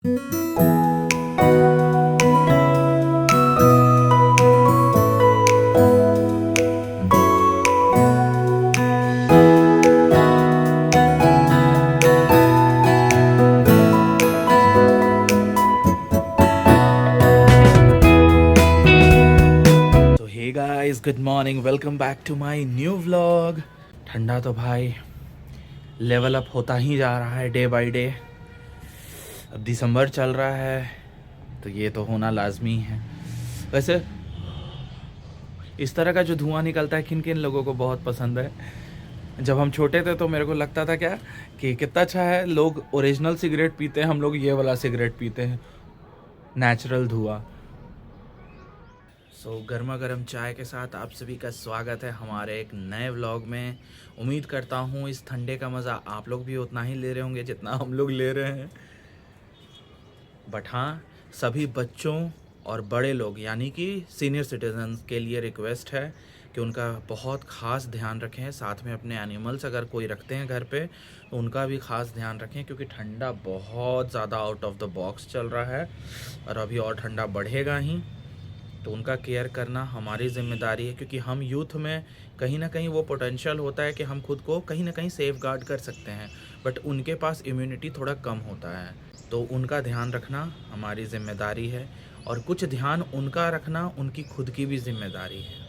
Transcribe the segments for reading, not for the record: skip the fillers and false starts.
तो hey guys, good morning, welcome back to my new vlog. ठंडा तो भाई लेवल अप होता ही जा रहा है डे बाय डे। अब दिसंबर चल रहा है तो ये तो होना लाजमी है। वैसे इस तरह का जो धुआं निकलता है किन किन लोगों को बहुत पसंद है। जब हम छोटे थे तो मेरे को लगता था क्या कि कितना अच्छा है, लोग ओरिजिनल सिगरेट पीते हैं, हम लोग ये वाला सिगरेट पीते हैं, नेचुरल धुआं। सो गर्मा गर्म चाय के साथ आप सभी का स्वागत है हमारे एक नए व्लॉग में। उम्मीद करता हूँ इस ठंडे का मज़ा आप लोग भी उतना ही ले रहे होंगे जितना हम लोग ले रहे हैं। बट हाँ, सभी बच्चों और बड़े लोग यानी कि सीनियर सिटीजन्स के लिए रिक्वेस्ट है कि उनका बहुत ख़ास ध्यान रखें। साथ में अपने एनिमल्स अगर कोई रखते हैं घर पे तो उनका भी ख़ास ध्यान रखें, क्योंकि ठंडा बहुत ज़्यादा आउट ऑफ द बॉक्स चल रहा है और अभी और ठंडा बढ़ेगा ही। तो उनका केयर करना हमारी ज़िम्मेदारी है, क्योंकि हम यूथ में कहीं ना कहीं वो पोटेंशियल होता है कि हम खुद को कहीं ना कहीं सेफ गार्ड कर सकते हैं, बट उनके पास इम्यूनिटी थोड़ा कम होता है। तो उनका ध्यान रखना हमारी ज़िम्मेदारी है, और कुछ ध्यान उनका रखना उनकी खुद की भी ज़िम्मेदारी है।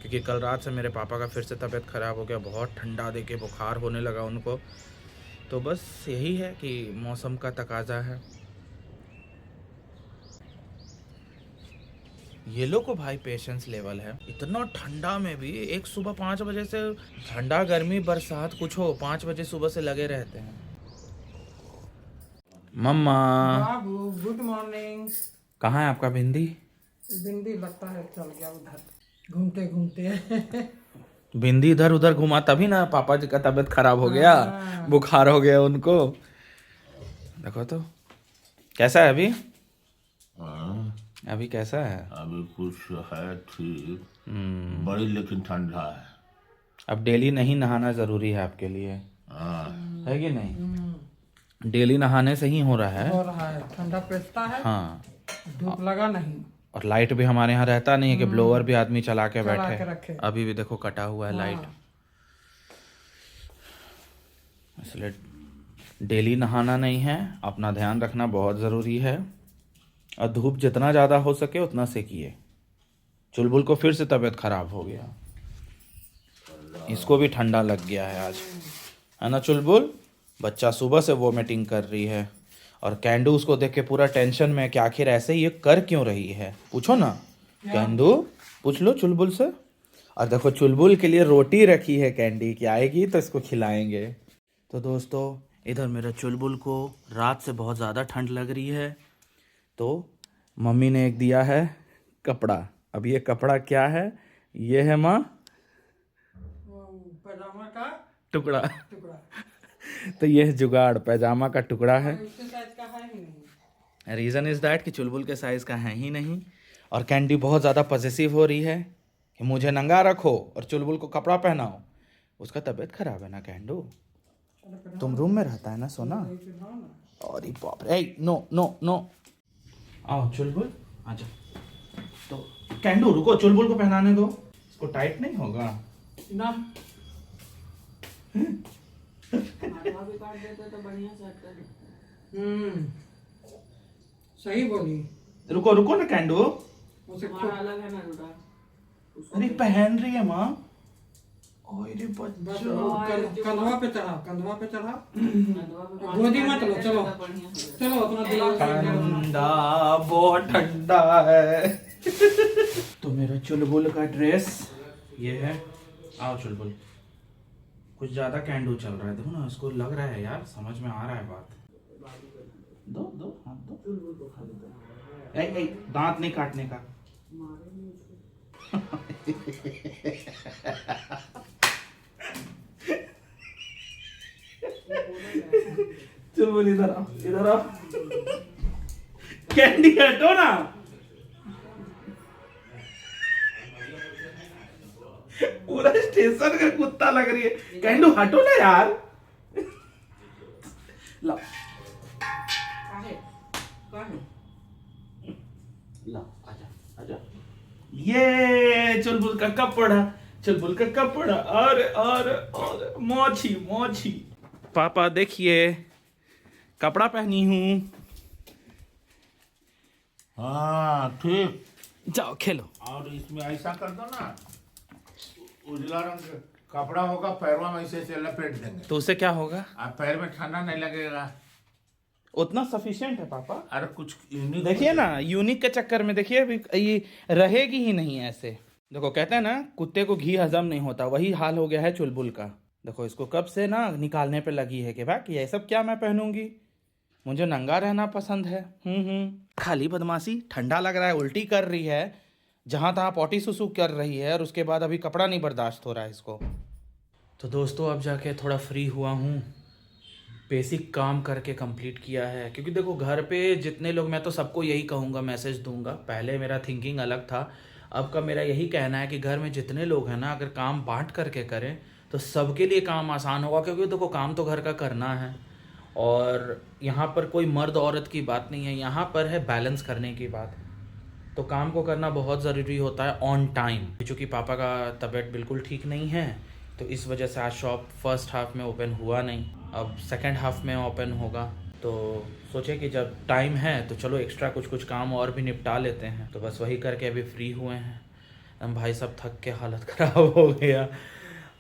क्योंकि कल रात से मेरे पापा का फिर से तबीयत ख़राब हो गया, बहुत ठंडा दे के बुखार होने लगा उनको। तो बस यही है कि मौसम का तकाजा है। ये लोग को भाई पेशेंस लेवल है, इतना ठंडा में भी। एक सुबह 5 बजे से, ठंडा गर्मी बरसात कुछ हो, 5 बजे सुबह से लगे रहते हैं। मम्मा बाबू गुड मॉर्निंग। कहाँ है आपका भिंडी? भिंडी लगता है चल गया उधर घूमते घूमते। भिंडी इधर उधर घुमा तभी ना पापा जी का तबीयत खराब हो गया, हाँ। बुखार हो गया उनको। देखो तो कैसा है अभी? हाँ, अभी कैसा है? अभी कुछ है ठीक, बड़ी लेकिन ठंडा है। अब डेली नहीं नहाना जरूरी है आपके लिए, हाँ, है कि नहीं? डेली नहाने से ही हो रहा है। हो रहा है, ठंडा पेटता है। हाँ, धूप लगा नहीं। और लाइट भी हमारे यहाँ रहता नहीं है कि ब्लोअर भी आदमी चला के चला बैठे। के रखे। अभी भी देखो कटा हुआ है लाइट। हाँ। इसलिए डेली नहाना नहीं है, अपना ध्यान रखना बहुत ज़रूरी है। और धूप जितना ज़्यादा हो सके उतना सेकिए। चुलबुल को फिर से तबीयत खराब हो गया, इसको भी ठंडा लग गया है आज, है ना चुलबुल? बच्चा सुबह से वोमिटिंग कर रही है, और कैंडू उसको देख के पूरा टेंशन में है कि आखिर ऐसे ये कर क्यों रही है। पूछो ना कैंडू, पूछ लो चुलबुल से। और देखो चुलबुल के लिए रोटी रखी है कैंडी की, आएगी तो इसको खिलाएंगे। तो दोस्तों, इधर मेरा चुलबुल को रात से बहुत ज़्यादा ठंड लग रही है, तो मम्मी ने एक दिया है कपड़ा। अब ये कपड़ा क्या है? ये है माँ पैजामा का टुकड़ा। टुकड़ा। तो ये जुगाड़ पैजामा का टुकड़ा है। इसके साइज का है ही नहीं। रीज़न इज़ दैट कि चुलबुल के साइज़ का है ही नहीं, और कैंडी बहुत ज़्यादा पॉसेसिव हो रही है कि मुझे नंगा रखो और चुलबुल को कपड़ा पहनाओ। उसका तबीयत खराब है ना कैंडू, तुम रूम में रहता है ना सोना। और ये बाप रे, नो नो नो, आओ चुलबुल आजा। तो कैंडू रुको, चुलबुल को पहनाने दो, इसको टाइट नहीं होगा ना। सही बोली। रुको रुको ना कैंडू, उसे अलग है ना रूटा। अरे पहन रही है माँ। ओए बस बच्चों, कंधवा पे चढ़ा, कंधवा पे चढ़ा। गोदी मत लो, चलो चलो अपना दिला। ठंडा, बहुत ठंडा है। तो मेरा चुलबुल का ड्रेस ये है। आओ चुलबुल, कुछ ज्यादा कैंडू चल रहा है, देखो ना इसको लग रहा है यार, समझ में आ रहा है बात। दो दो हाथ दो। ए, दांत नहीं काटने का। चुलबुल इधर आओ, इधर आओ। कैंडी हटो ना। पूरा स्टेशन का कुत्ता लग रही है। कैंडू हटो ना यार। ला ये चुलबुल का कपड़ा, चुलबुल का कपड़ा, और मोची मोची। पापा देखिए कपड़ा पहनी हूँ। हाँ ठीक। जाओ खेलो। और इसमें ऐसा कर दो ना, उजला रंग का कपड़ा होगा, पैरों में ऐसे से लपेट देंगे तो उससे क्या होगा? आप पैर में ठंडा नहीं लगेगा। उतना सफिशिएंट है पापा। अरे कुछ यूनिक देखिए ना, यूनिक के चक्कर में देखिए अभी ये रहेगी ही नहीं ऐसे। देखो कहते हैं ना कुत्ते को घी हजम नहीं होता, वही हाल हो गया है चुलबुल का। देखो इसको कब से ना निकालने पे लगी है कि भाई ये सब क्या मैं पहनूंगी, मुझे नंगा रहना पसंद है। खाली बदमाशी, ठंडा लग रहा है, उल्टी कर रही है, जहाँ तहाँ पॉटी सुसु कर रही है, और उसके बाद अभी कपड़ा नहीं बर्दाश्त हो रहा है इसको। तो दोस्तों अब जाके थोड़ा फ्री हुआ हूँ, बेसिक काम करके कंप्लीट किया है। क्योंकि देखो घर पे जितने लोग, मैं तो सबको यही कहूँगा, मैसेज दूंगा। पहले मेरा थिंकिंग अलग था, अब का मेरा यही कहना है कि घर में जितने लोग हैं ना, अगर काम बांट करके करें तो सबके लिए काम आसान होगा। क्योंकि देखो काम तो घर का करना है, और यहाँ पर कोई मर्द औरत की बात नहीं है, यहाँ पर है बैलेंस करने की बात। तो काम को करना बहुत ज़रूरी होता है ऑन टाइम। चूँकि पापा का तबीयत बिल्कुल ठीक नहीं है, तो इस वजह से आज शॉप फर्स्ट हाफ में ओपन हुआ नहीं, अब सेकंड हाफ में ओपन होगा। तो सोचे कि जब टाइम है तो चलो एक्स्ट्रा कुछ काम और भी निपटा लेते हैं। तो बस वही करके अभी फ्री हुए हैं। हम भाई सब थक के हालत ख़राब हो गया।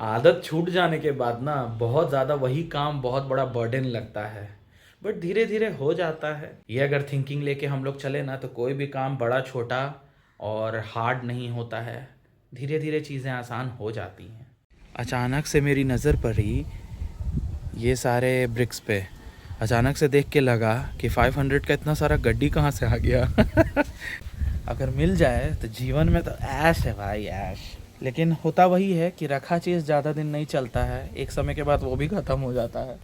आदत छूट जाने के बाद ना बहुत ज़्यादा वही काम बहुत बड़ा बर्डन लगता है, बट धीरे धीरे हो जाता है। ये अगर थिंकिंग लेके हम लोग चले ना, तो कोई भी काम बड़ा छोटा और हार्ड नहीं होता है, धीरे धीरे चीज़ें आसान हो जाती हैं। अचानक से मेरी नज़र पड़ी ये सारे ब्रिक्स पे। अचानक से देख के लगा कि 500 का इतना सारा गड्डी कहाँ से आ गया। अगर मिल जाए तो जीवन में तो ऐश है भाई, ऐश। लेकिन होता वही है कि रखा चीज़ ज़्यादा दिन नहीं चलता है, एक समय के बाद वो भी ख़त्म हो जाता है।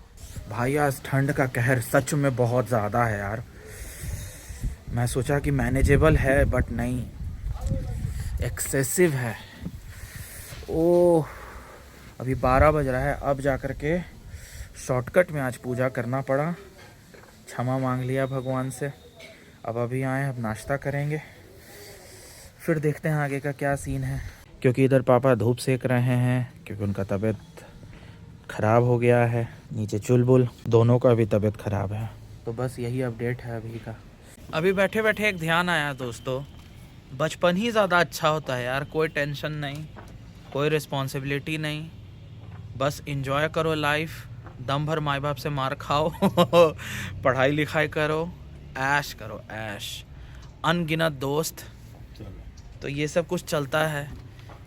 भाई आज ठंड का कहर सच में बहुत ज़्यादा है यार। मैं सोचा कि मैनेजेबल है, बट नहीं, एक्सेसिव है। ओह अभी 12 बज रहा है, अब जा कर के शॉर्टकट में आज पूजा करना पड़ा, क्षमा मांग लिया भगवान से। अब अभी आए, अब नाश्ता करेंगे, फिर देखते हैं आगे का क्या सीन है। क्योंकि इधर पापा धूप सेक रहे हैं, क्योंकि उनका तबीयत ख़राब हो गया है। नीचे चुलबुल दोनों का भी तबीयत ख़राब है। तो बस यही अपडेट है अभी का। अभी बैठे बैठे एक ध्यान आया दोस्तों, बचपन ही ज़्यादा अच्छा होता है यार। कोई टेंशन नहीं, कोई रिस्पॉन्सिबिलिटी नहीं, बस इंजॉय करो लाइफ, दम भर माँ बाप से मार खाओ, पढ़ाई लिखाई करो, ऐश करो ऐश, अनगिनत दोस्त। तो ये सब कुछ चलता है।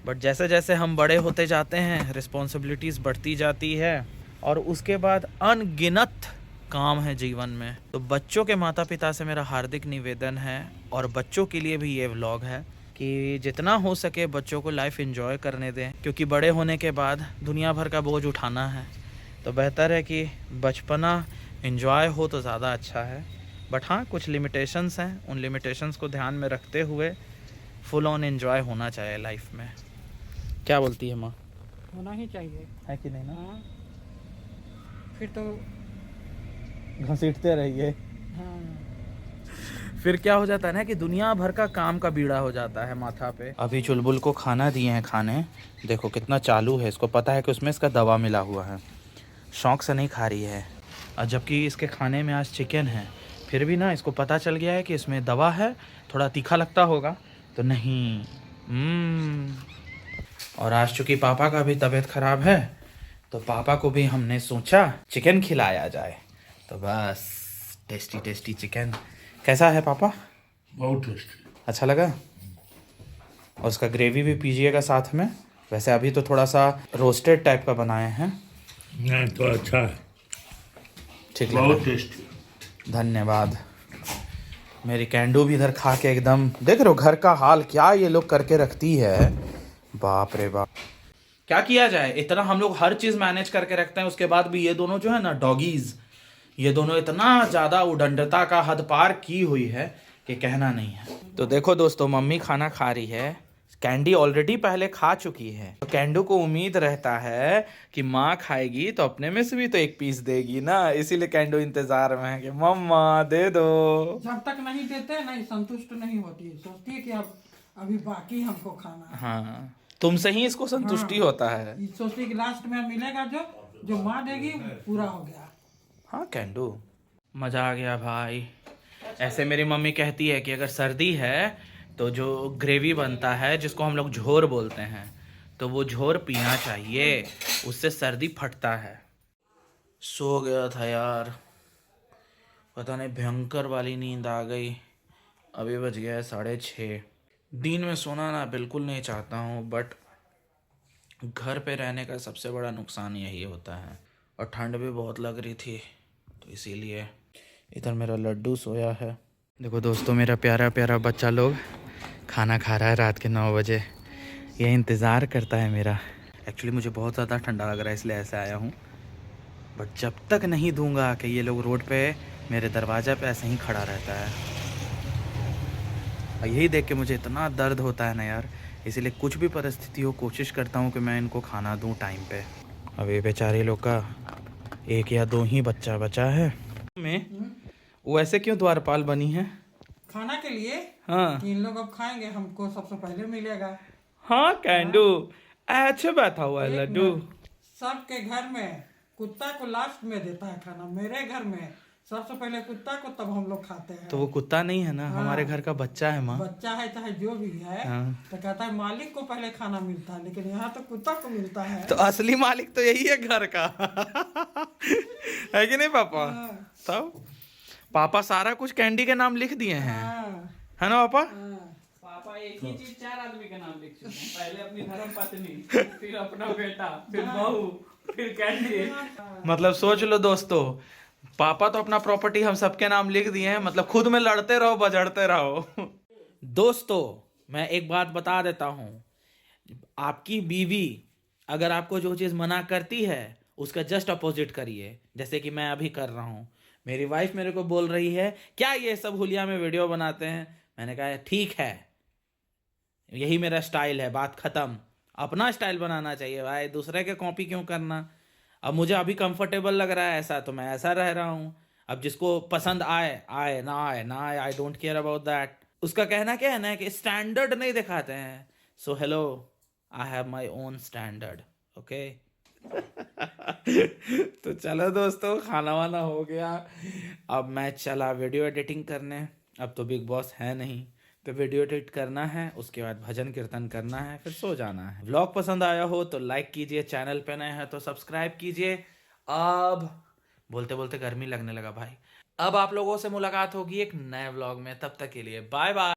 बट जैसे जैसे हम बड़े होते जाते हैं, रिस्पॉन्सिबिलिटीज़ बढ़ती जाती है, और उसके बाद अनगिनत काम है जीवन में। तो बच्चों के माता पिता से मेरा हार्दिक निवेदन है, और बच्चों के लिए भी ये व्लॉग है कि जितना हो सके बच्चों को लाइफ एंजॉय करने दें। क्योंकि बड़े होने के बाद दुनिया भर का बोझ उठाना है, तो बेहतर है कि बचपना एंजॉय हो तो ज़्यादा अच्छा है। बट हाँ, कुछ लिमिटेशंस हैं, उन लिमिटेशंस को ध्यान में रखते हुए फुल ऑन एंजॉय होना चाहिए लाइफ में। क्या बोलती है माँ? होना ही चाहिए, है कि नहीं ना? हाँ। फिर तो घसीटते रहिए। हाँ, फिर क्या हो जाता है ना कि दुनिया भर का काम का बीड़ा हो जाता है माथा पे। अभी चुलबुल को खाना दिए हैं खाने, देखो कितना चालू है। इसको पता है कि उसमें इसका दवा मिला हुआ है, शौक से नहीं खा रही है। और जबकि इसके खाने में आज चिकन है, फिर भी ना इसको पता चल गया है कि इसमें दवा है, थोड़ा तीखा लगता होगा तो नहीं। और आज चूँकि पापा का भी तबीयत ख़राब है, तो पापा को भी हमने सोचा चिकन खिलाया जाए। तो बस टेस्टी टेस्टी चिकन। कैसा है पापा? बहुत टेस्टी। अच्छा लगा? और उसका ग्रेवी भी पीजिएगा साथ में। वैसे अभी तो थोड़ा सा रोस्टेड टाइप का बनाए हैं। नहीं तो अच्छा है, ठीक लगा? बहुत टेस्टी। धन्यवाद। मेरी कैंडू भी इधर खा के एकदम, देख रहे हो घर का हाल क्या ये लोग करके रखती है। बाप रे बाप, क्या किया जाए, इतना हम लोग हर चीज़ मैनेज करके रखते हैं, उसके बाद भी ये दोनों जो है ना डॉगीज़, ये दोनों इतना ज़्यादा उदंडता का हद पार की हुई है कि कहना नहीं है। तो देखो दोस्तों, मम्मी खाना खा रही है, कैंडी ऑलरेडी पहले खा चुकी है। तो कैंडू को उम्मीद रहता है कि माँ खाएगी तो अपने में से भी तो एक पीस देगी ना, इसीलिए कैंडू इंतजार में है कि मम्मा दे दो। जब तक नहीं देते नहीं संतुष्ट नहीं होती है, सोचती है कि अब अभी बाकी हमको खाना है। हाँ, तुमसे ही इसको संतुष्टि होता है। ये सोचती कि लास्ट में मिलेगा जो माँ देगी पूरा हो गया। हाँ, कैन डू। मज़ा आ गया भाई। ऐसे मेरी मम्मी कहती है कि अगर सर्दी है तो जो ग्रेवी बनता है जिसको हम लोग झोर बोलते हैं, तो वो झोर पीना चाहिए, उससे सर्दी फटता है। सो गया था यार, पता नहीं भयंकर वाली नींद आ गई। अभी बज गया है 6:30। दिन में सोना ना बिल्कुल नहीं चाहता हूँ, बट घर पे रहने का सबसे बड़ा नुकसान यही होता है। और ठंड भी बहुत लग रही थी तो इसीलिए। इधर मेरा लड्डू सोया है। देखो दोस्तों, मेरा प्यारा प्यारा बच्चा लोग खाना खा रहा है रात के 9 बजे। ये इंतज़ार करता है मेरा। एक्चुअली मुझे बहुत ज़्यादा ठंडा लग रहा है इसलिए ऐसे आया हूँ, बट जब तक नहीं दूंगा कि ये लोग रोड पे मेरे दरवाज़ा पे ऐसे ही खड़ा रहता है। और यही देख के मुझे इतना दर्द होता है ना यार, इसीलिए कुछ भी परिस्थिति हो कोशिश करता हूँ कि मैं इनको खाना दूँ टाइम पे। अब ये बेचारे लोग का 1 या 2 ही बच्चा बचा है। में वो ऐसे क्यों द्वारपाल बनी है? खाना के लिए हाँ कि इन लोग अब खाएंगे, हमको सबसे पहले मिलेगा। हाँ, कैंडू अच्छा बैठा हुआ है लड्डू। सबके घर में कुत्ता को लास्ट में देता है खाना, मेरे घर में सबसे पहले कुत्ता को, तब हम लोग खाते हैं। तो वो कुत्ता नहीं है ना, हाँ। हमारे घर का बच्चा है माँ। बच्चा है चाहे जो भी है, हाँ। तो कहता है मालिक को पहले खाना मिलता है, लेकिन यहाँ तो कुत्ता को मिलता है। तो असली मालिक तो यही है घर का है कि नहीं पापा? हाँ। तब पापा सारा कुछ कैंडी के नाम लिख दिए हैं, हाँ। है ना पापा? हाँ। पापा एक ही चीज 4 आदमी के नाम लिख चुके हैं। पहले अपनी धर्म पत्नी, फिर अपना बेटा, फिर बहू, फिर कैंडी। मतलब सोच लो दोस्तों, पापा तो अपना प्रॉपर्टी हम सबके नाम लिख दिए हैं, मतलब खुद में लड़ते रहो बजड़ते रहो। दोस्तों मैं एक बात बता देता हूँ, आपकी बीवी अगर आपको जो चीज़ मना करती है उसका जस्ट अपोजिट करिए, जैसे कि मैं अभी कर रहा हूँ। मेरी वाइफ मेरे को बोल रही है क्या ये सब हुलिया में वीडियो बनाते हैं, मैंने कहा ठीक है, यही मेरा स्टाइल है, बात ख़त्म। अपना स्टाइल बनाना चाहिए भाई, दूसरे के कॉपी क्यों करना। अब मुझे अभी कंफर्टेबल लग रहा है ऐसा, तो मैं ऐसा रह रहा हूँ। अब जिसको पसंद आए आए, ना आए ना आए, I don't care about that. उसका कहना क्या है ना कि स्टैंडर्ड नहीं दिखाते हैं। So hello, I have my own standard, okay. तो चलो दोस्तों, खाना वाना हो गया, अब मैं चला वीडियो एडिटिंग करने। अब तो बिग बॉस है नहीं, तो वीडियो एडिट करना है, उसके बाद भजन कीर्तन करना है, फिर सो जाना है। व्लॉग पसंद आया हो तो लाइक कीजिए, चैनल पे नए हैं तो सब्सक्राइब कीजिए। अब बोलते बोलते गर्मी लगने लगा भाई। अब आप लोगों से मुलाकात होगी एक नए व्लॉग में, तब तक के लिए बाय बाय।